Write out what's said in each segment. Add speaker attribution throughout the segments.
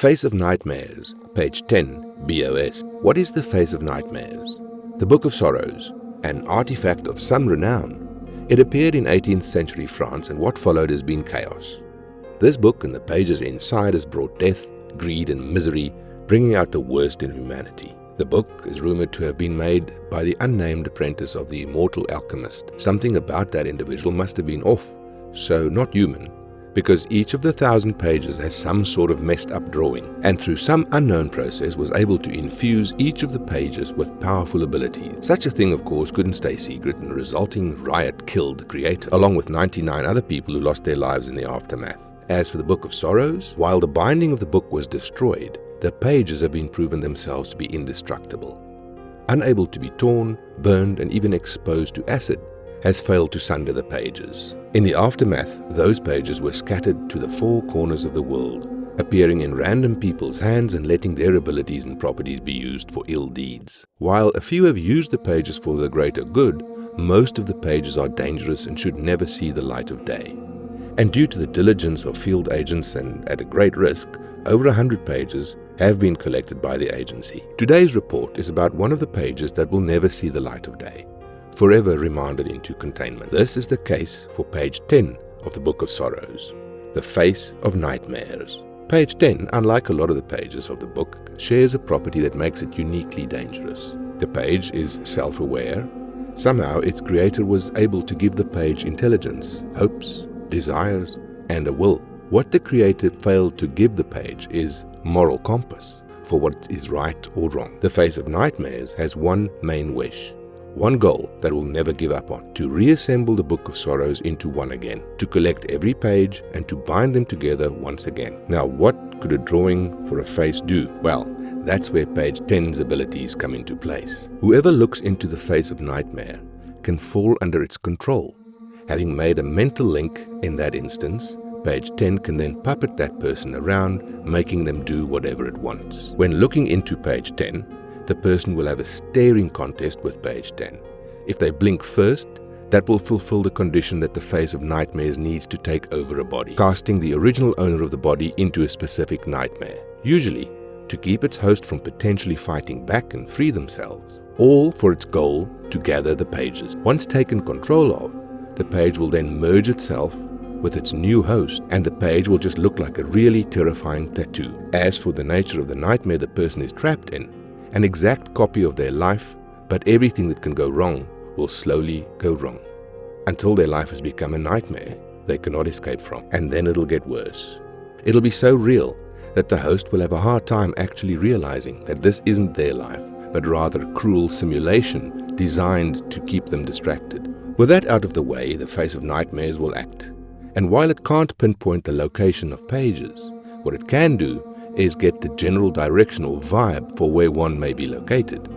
Speaker 1: Face of Nightmares, page 10, BOS. What is the Face of Nightmares? The Book of Sorrows, an artifact of some renown. It appeared in 18th century France, and what followed has been chaos. This book and the pages inside has brought death, greed and misery, bringing out the worst in humanity. The book is rumored to have been made by the unnamed apprentice of the immortal alchemist. Something about that individual must have been off, so not human, because each of the 1,000 pages has some sort of messed up drawing, and through some unknown process was able to infuse each of the pages with powerful abilities. Such a thing, of course, couldn't stay secret, and the resulting riot killed the creator, along with 99 other people who lost their lives in the aftermath. As for the Book of Sorrows, while the binding of the book was destroyed, the pages have been proven themselves to be indestructible. Unable to be torn, burned, and even exposed to acid, has failed to sunder the pages. In the aftermath, those pages were scattered to the 4 corners of the world, appearing in random people's hands and letting their abilities and properties be used for ill deeds. While a few have used the pages for the greater good, most of the pages are dangerous and should never see the light of day. And due to the diligence of field agents and at a great risk, over 100 pages have been collected by the agency. Today's report is about one of the pages that will never see the light of day, forever remanded into containment. This is the case for page 10 of the Book of Sorrows, the Face of Nightmares. Page 10, unlike a lot of the pages of the book, shares a property that makes it uniquely dangerous. The page is self-aware. Somehow its creator was able to give the page intelligence, hopes, desires, and a will. What the creator failed to give the page is moral compass for what is right or wrong. The Face of Nightmares has one main wish, one goal that will never give up on: to reassemble the Book of Sorrows into one again, to collect every page and to bind them together once again. Now, what could a drawing for a face do? Well, that's where page 10's abilities come into place. Whoever looks into the Face of Nightmare can fall under its control. Having made a mental link in that instance, page 10 can then puppet that person around, making them do whatever it wants. When looking into page 10, the person will have a staring contest with page 10. If they blink first, that will fulfill the condition that the Face of Nightmares needs to take over a body, casting the original owner of the body into a specific nightmare, usually to keep its host from potentially fighting back and free themselves, all for its goal to gather the pages. Once taken control of, the page will then merge itself with its new host, and the page will just look like a really terrifying tattoo. As for the nature of the nightmare the person is trapped in, an exact copy of their life, but everything that can go wrong will slowly go wrong, until their life has become a nightmare they cannot escape from, and then it'll get worse. It'll be so real that the host will have a hard time actually realizing that this isn't their life, but rather a cruel simulation designed to keep them distracted. With that out of the way, the Face of Nightmares will act. And while it can't pinpoint the location of pages, what it can do is get the general direction or vibe for where one may be located.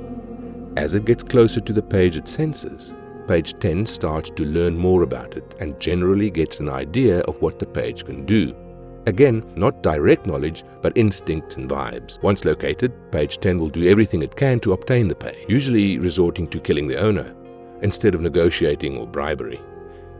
Speaker 1: As it gets closer to the page it senses, page 10 starts to learn more about it and generally gets an idea of what the page can do. Again, not direct knowledge, but instincts and vibes. Once located, page 10 will do everything it can to obtain the page, usually resorting to killing the owner instead of negotiating or bribery.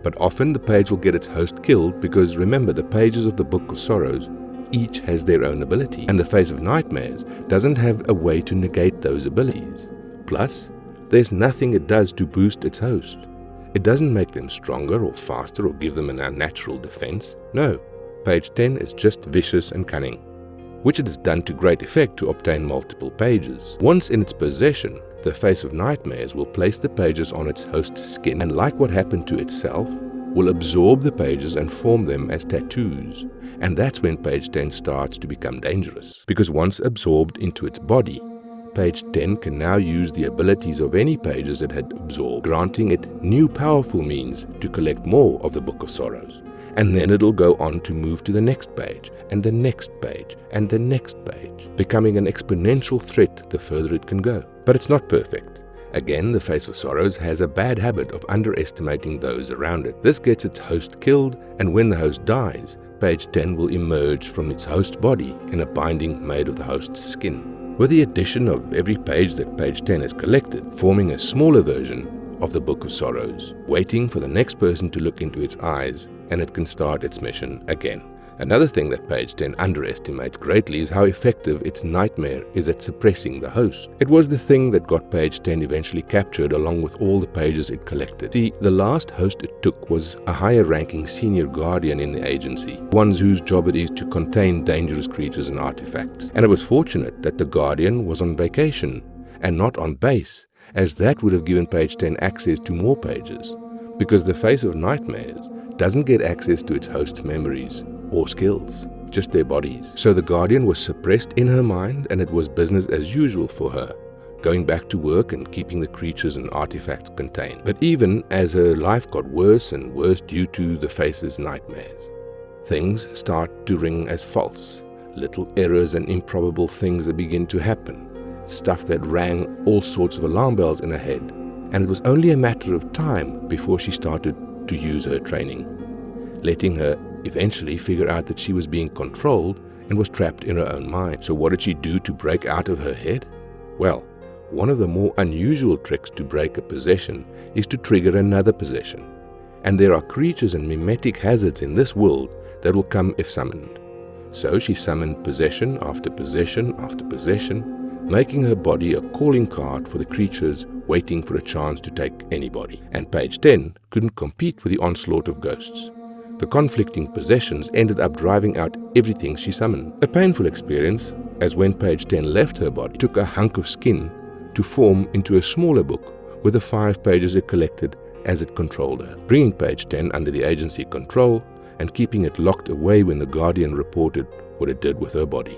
Speaker 1: But often the page will get its host killed because, remember, the pages of the Book of Sorrows each has their own ability, and the Face of Nightmares doesn't have a way to negate those abilities. Plus, there's nothing it does to boost its host. It doesn't make them stronger or faster or give them an unnatural defense. No, page 10 is just vicious and cunning, which it has done to great effect to obtain multiple pages. Once in its possession, the Face of Nightmares will place the pages on its host's skin, and like what happened to itself, will absorb the pages and form them as tattoos. And that's when page 10 starts to become dangerous, because once absorbed into its body, page 10 can now use the abilities of any pages it had absorbed, granting it new powerful means to collect more of the Book of Sorrows. And then it'll go on to move to the next page, and the next page, and the next page, becoming an exponential threat the further it can go. But it's not perfect. Again, the Face of Sorrows has a bad habit of underestimating those around it. This gets its host killed, and when the host dies, page 10 will emerge from its host body in a binding made of the host's skin. With the addition of every page that page 10 has collected, forming a smaller version of the Book of Sorrows, waiting for the next person to look into its eyes, and it can start its mission again. Another thing that page 10 underestimates greatly is how effective its nightmare is at suppressing the host. It was the thing that got page 10 eventually captured along with all the pages it collected. See, the last host it took was a higher-ranking senior guardian in the agency, one whose job it is to contain dangerous creatures and artifacts. And it was fortunate that the guardian was on vacation and not on base, as that would have given page 10 access to more pages, because the Face of Nightmares doesn't get access to its host memories or skills, just their bodies. So the guardian was suppressed in her mind, and it was business as usual for her, going back to work and keeping the creatures and artifacts contained. But even as her life got worse and worse due to the Face's nightmares, things start to ring as false. Little errors and improbable things that begin to happen, stuff that rang all sorts of alarm bells in her head. And it was only a matter of time before she started to use her training, letting her eventually figure out that she was being controlled and was trapped in her own mind. So what did she do to break out of her head? Well, one of the more unusual tricks to break a possession is to trigger another possession. And there are creatures and mimetic hazards in this world that will come if summoned. So she summoned possession after possession after possession, making her body a calling card for the creatures waiting for a chance to take anybody. And page 10 couldn't compete with the onslaught of ghosts. The conflicting possessions ended up driving out everything she summoned. A painful experience, as when page 10 left her body, took a hunk of skin to form into a smaller book with the 5 pages it collected as it controlled her, bringing page 10 under the agency control and keeping it locked away when the guardian reported what it did with her body.